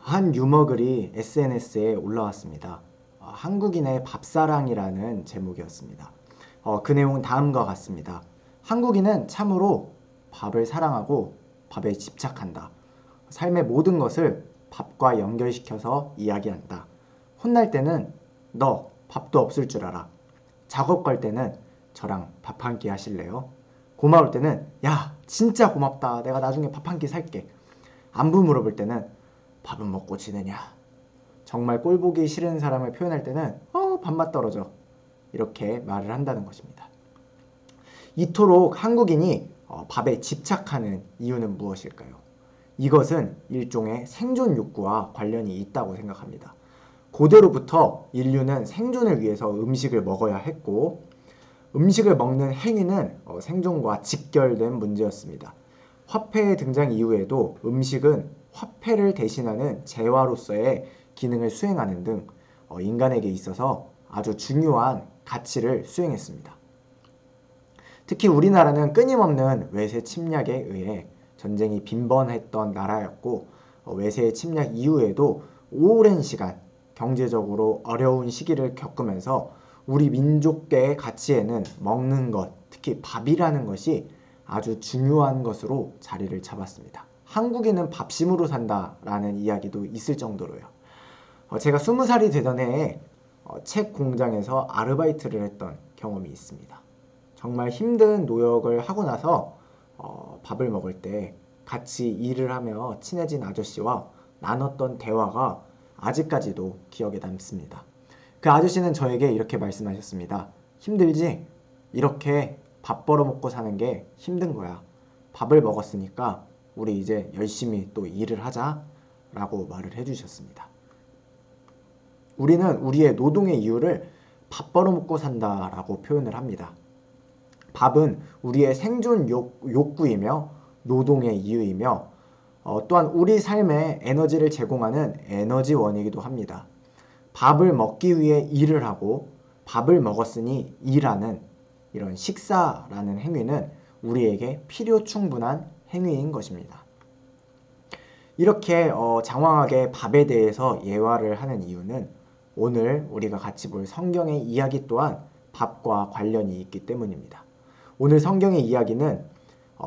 한 유머 글이 SNS에 올라왔습니다. 한국인의 밥사랑이라는 제목이었습니다. 그 내용은 다음과 같습니다. 한국인은 참으로 밥을 사랑하고 밥에 집착한다. 삶의 모든 것을 밥과 연결시켜서 이야기한다. 혼날 때는 너 밥도 없을 줄 알아. 작업 걸 때는 저랑 밥 한 끼 하실래요? 고마울 때는 야 진짜 고맙다. 내가 나중에 밥 한 끼 살게. 안부 물어볼 때는 밥은 먹고 지내냐. 정말 꼴보기 싫은 사람을 표현할 때는 밥맛 떨어져. 이렇게 말을 한다는 것입니다. 이토록 한국인이 밥에 집착하는 이유는 무엇일까요? 이것은 일종의 생존 욕구와 관련이 있다고 생각합니다. 고대로부터 인류는 생존을 위해서 음식을 먹어야 했고 음식을 먹는 행위는 생존과 직결된 문제였습니다. 화폐의 등장 이후에도 음식은 화폐를 대신하는 재화로서의 기능을 수행하는 등 인간에게 있어서 아주 중요한 가치를 수행했습니다. 특히 우리나라는 끊임없는 외세 침략에 의해 전쟁이 빈번했던 나라였고 외세의 침략 이후에도 오랜 시간 경제적으로 어려운 시기를 겪으면서 우리 민족계의 가치에는 먹는 것, 특히 밥이라는 것이 아주 중요한 것으로 자리를 잡았습니다. 한국인은 밥심으로 산다라는 이야기도 있을 정도로요. 제가 20살이 되던 해에 책 공장에서 아르바이트를 했던 경험이 있습니다. 정말 힘든 노역을 하고 나서 밥을 먹을 때 같이 일을 하며 친해진 아저씨와 나눴던 대화가 아직까지도 기억에 남습니다. 그 아저씨는 저에게 이렇게 말씀하셨습니다. 힘들지? 이렇게 밥 벌어먹고 사는 게 힘든 거야. 밥을 먹었으니까 우리 이제 열심히 또 일을 하자 라고 말을 해주셨습니다. 우리는 우리의 노동의 이유를 밥 벌어먹고 산다라고 표현을 합니다. 밥은 우리의 생존 욕구이며 노동의 이유이며 또한 우리 삶에 에너지를 제공하는 에너지원이기도 합니다. 밥을 먹기 위해 일을 하고 밥을 먹었으니 일하는 이런 식사라는 행위는 우리에게 필요 충분한 행위인 것입니다. 이렇게 장황하게 밥에 대해서 예화를 하는 이유는 오늘 우리가 같이 볼 성경의 이야기 또한 밥과 관련이 있기 때문입니다. 오늘 성경의 이야기는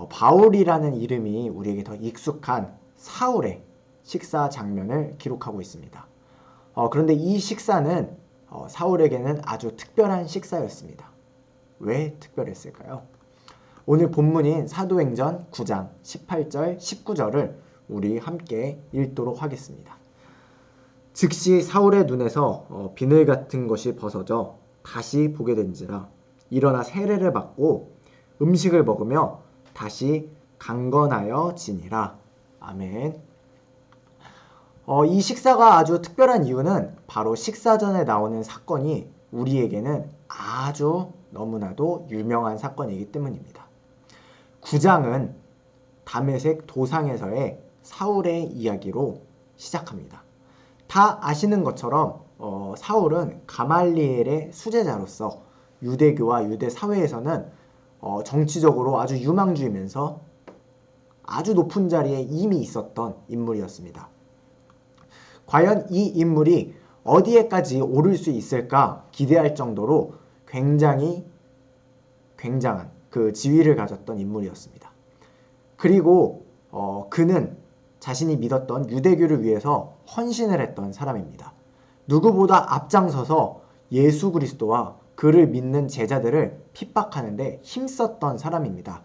바울이라는 이름이 우리에게 더 익숙한 사울의 식사 장면을 기록하고 있습니다. 그런데 이 식사는 사울에게는 아주 특별한 식사였습니다. 왜 특별했을까요? 오늘 본문인 사도행전 9장 18절 19절을 우리 함께 읽도록 하겠습니다. 즉시 사울의 눈에서 비늘 같은 것이 벗어져 다시 보게 된지라 일어나 세례를 받고 음식을 먹으며 다시 강건하여 지니라. 아멘. 이 식사가 아주 특별한 이유는 바로 식사 전에 나오는 사건이 우리에게는 아주 너무나도 유명한 사건이기 때문입니다. 9장은 다메섹 도상에서의 사울의 이야기로 시작합니다. 다 아시는 것처럼 사울은 가말리엘의 수제자로서 유대교와 유대 사회에서는 정치적으로 아주 유망주이면서 아주 높은 자리에 이미 있었던 인물이었습니다. 과연 이 인물이 어디에까지 오를 수 있을까 기대할 정도로 굉장히 굉장한 그 지위를 가졌던 인물이었습니다. 그리고 그는 자신이 믿었던 유대교를 위해서 헌신을 했던 사람입니다. 누구보다 앞장서서 예수 그리스도와 그를 믿는 제자들을 핍박하는데 힘썼던 사람입니다.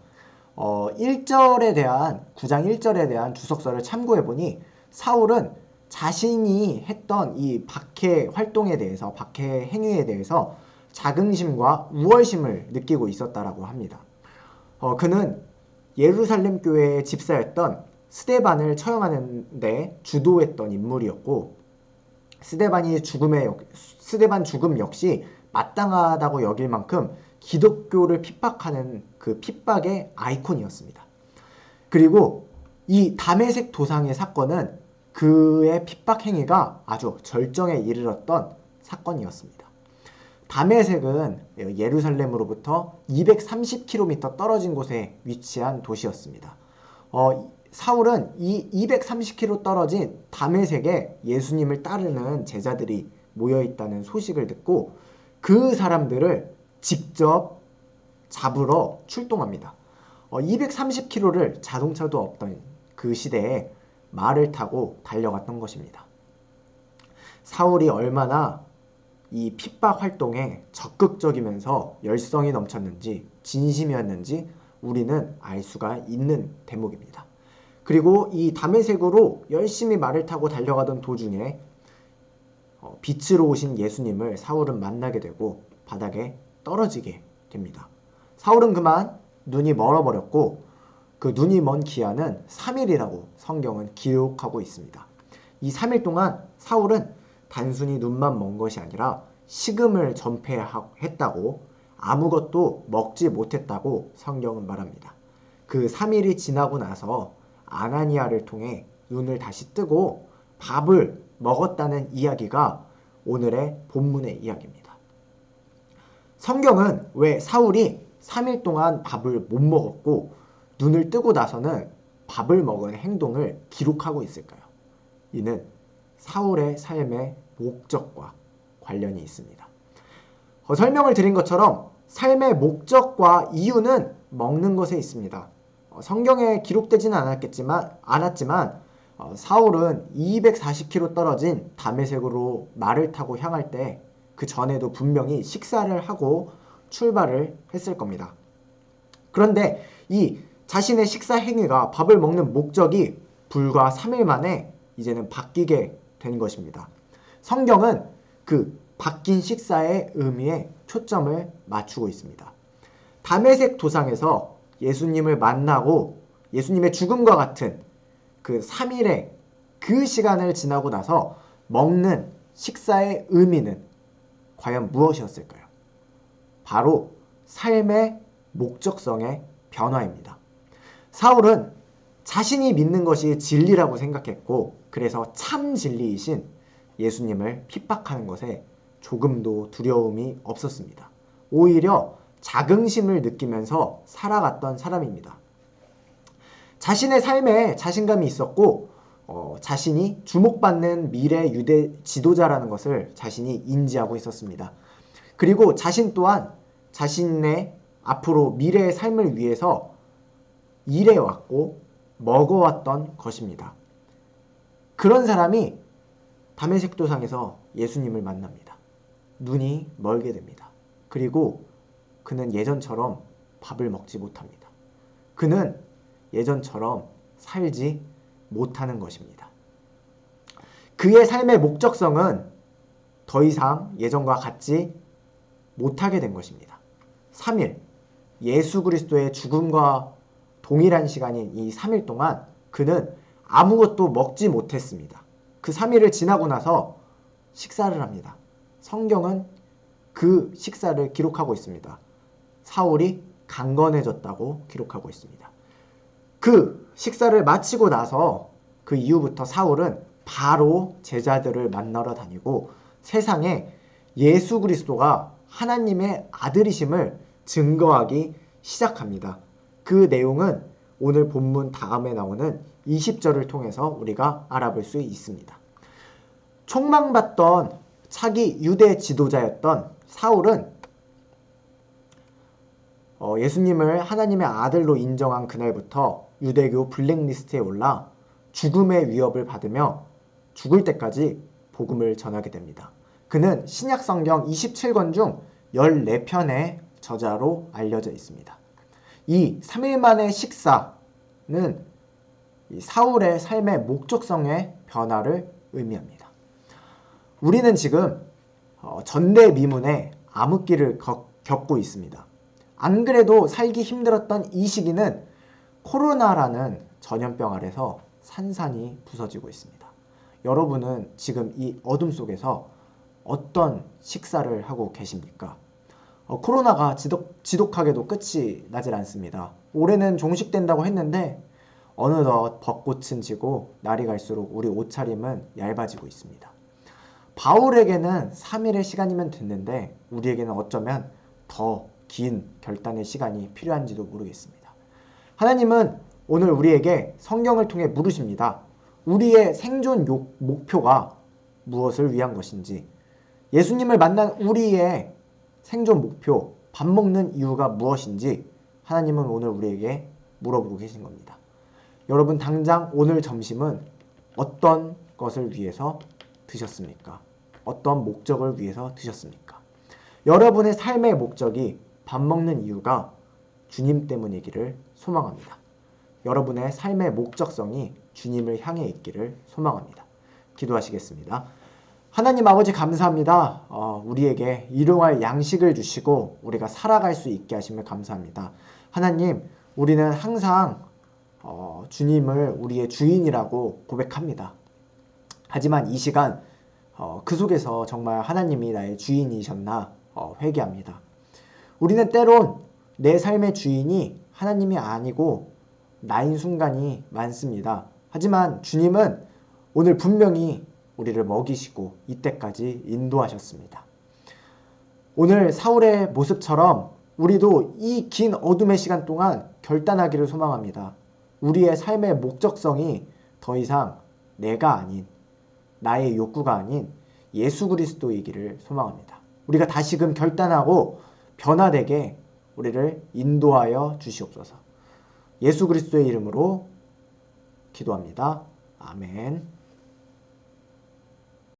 1절에 대한 9장 1절에 대한 주석서를 참고해보니 사울은 자신이 했던 이 박해 활동에 대해서 박해 행위에 대해서 자긍심과 우월심을 느끼고 있었다라고 합니다. 그는 예루살렘 교회의 집사였던 스데반을 처형하는 데 주도했던 인물이었고 스데반 죽음 역시 마땅하다고 여길 만큼 기독교를 핍박하는 그 핍박의 아이콘이었습니다. 그리고 이 다메섹 도상의 사건은 그의 핍박 행위가 아주 절정에 이르렀던 사건이었습니다. 다메섹은 예루살렘으로부터 230km 떨어진 곳에 위치한 도시였습니다. 사울은 이 230km 떨어진 다메섹에 예수님을 따르는 제자들이 모여있다는 소식을 듣고 그 사람들을 직접 잡으러 출동합니다. 230km를 자동차도 없던 그 시대에 말을 타고 달려갔던 것입니다. 사울이 얼마나 이 핍박 활동에 적극적이면서 열성이 넘쳤는지 진심이었는지 우리는 알 수가 있는 대목입니다. 그리고 이 다메섹으로 열심히 말을 타고 달려가던 도중에 빛으로 오신 예수님을 사울은 만나게 되고 바닥에 떨어지게 됩니다. 사울은 그만 눈이 멀어버렸고 그 눈이 먼 기한은 3일이라고 성경은 기록하고 있습니다. 이 3일 동안 사울은 단순히 눈만 먼 것이 아니라 식음을 전폐했다고 아무것도 먹지 못했다고 성경은 말합니다. 그 3일이 지나고 나서 아나니아를 통해 눈을 다시 뜨고 밥을 먹었다는 이야기가 오늘의 본문의 이야기입니다. 성경은 왜 사울이 3일 동안 밥을 못 먹었고 눈을 뜨고 나서는 밥을 먹은 행동을 기록하고 있을까요? 이는 사울의 삶의 목적과 관련이 있습니다. 설명을 드린 것처럼 삶의 목적과 이유는 먹는 것에 있습니다. 성경에 기록되지는 않았지만 사울은 240km 떨어진 다메섹으로 말을 타고 향할 때 그 전에도 분명히 식사를 하고 출발을 했을 겁니다. 그런데 이 자신의 식사 행위가 밥을 먹는 목적이 불과 3일 만에 이제는 바뀌게 된 것입니다. 성경은 그 바뀐 식사의 의미에 초점을 맞추고 있습니다. 다메섹 도상에서 예수님을 만나고 예수님의 죽음과 같은 그 3일의 그 시간을 지나고 나서 먹는 식사의 의미는 과연 무엇이었을까요? 바로 삶의 목적성의 변화입니다. 사울은 자신이 믿는 것이 진리라고 생각했고 그래서 참 진리이신 예수님을 핍박하는 것에 조금도 두려움이 없었습니다. 오히려 자긍심을 느끼면서 살아갔던 사람입니다. 자신의 삶에 자신감이 있었고 자신이 주목받는 미래 유대 지도자라는 것을 자신이 인지하고 있었습니다. 그리고 자신 또한 자신의 앞으로 미래의 삶을 위해서 일해왔고 먹어왔던 것입니다. 그런 사람이 다메섹 도상에서 예수님을 만납니다. 눈이 멀게 됩니다. 그리고 그는 예전처럼 밥을 먹지 못합니다. 그는 예전처럼 살지 못하는 것입니다. 그의 삶의 목적성은 더 이상 예전과 같지 못하게 된 것입니다. 3일, 예수 그리스도의 죽음과 동일한 시간인 이 3일 동안 그는 아무것도 먹지 못했습니다. 그 3일을 지나고 나서 식사를 합니다. 성경은 그 식사를 기록하고 있습니다. 사울이 강건해졌다고 기록하고 있습니다. 그 식사를 마치고 나서 그 이후부터 사울은 바로 제자들을 만나러 다니고 세상에 예수 그리스도가 하나님의 아들이심을 증거하기 시작합니다. 그 내용은 오늘 본문 다음에 나오는 20절을 통해서 우리가 알아볼 수 있습니다. 촉망받던 차기 유대 지도자였던 사울은 예수님을 하나님의 아들로 인정한 그날부터 유대교 블랙리스트에 올라 죽음의 위협을 받으며 죽을 때까지 복음을 전하게 됩니다. 그는 신약성경 27권 중 14편의 저자로 알려져 있습니다. 이 3일 만의 식사는 이 사울의 삶의 목적성의 변화를 의미합니다. 우리는 지금 전대미문의 암흑기를 겪고 있습니다. 안 그래도 살기 힘들었던 이 시기는 코로나라는 전염병 아래서 산산이 부서지고 있습니다. 여러분은 지금 이 어둠 속에서 어떤 식사를 하고 계십니까? 코로나가 지독하게도 끝이 나질 않습니다. 올해는 종식된다고 했는데 어느덧 벚꽃은 지고 날이 갈수록 우리 옷차림은 얇아지고 있습니다. 바울에게는 3일의 시간이면 됐는데 우리에게는 어쩌면 더 긴 결단의 시간이 필요한지도 모르겠습니다. 하나님은 오늘 우리에게 성경을 통해 물으십니다. 우리의 생존 목표가 무엇을 위한 것인지, 예수님을 만난 우리의 생존 목표, 밥 먹는 이유가 무엇인지 하나님은 오늘 우리에게 물어보고 계신 겁니다. 여러분 당장 오늘 점심은 어떤 것을 위해서 드셨습니까? 어떤 목적을 위해서 드셨습니까? 여러분의 삶의 목적이 밥 먹는 이유가 주님 때문이기를 소망합니다. 여러분의 삶의 목적성이 주님을 향해 있기를 소망합니다. 기도하시겠습니다. 하나님 아버지 감사합니다. 우리에게 일용할 양식을 주시고 우리가 살아갈 수 있게 하심을 감사합니다. 하나님, 우리는 항상 주님을 우리의 주인이라고 고백합니다. 하지만 이 시간 그 속에서 정말 하나님이 나의 주인이셨나 회개합니다. 우리는 때론 내 삶의 주인이 하나님이 아니고 나인 순간이 많습니다. 하지만 주님은 오늘 분명히 우리를 먹이시고 이때까지 인도하셨습니다. 오늘 사울의 모습처럼 우리도 이 긴 어둠의 시간 동안 결단하기를 소망합니다. 우리의 삶의 목적성이 더 이상 내가 아닌, 나의 욕구가 아닌 예수 그리스도이기를 소망합니다. 우리가 다시금 결단하고 변화되게 우리를 인도하여 주시옵소서. 예수 그리스도의 이름으로 기도합니다. 아멘.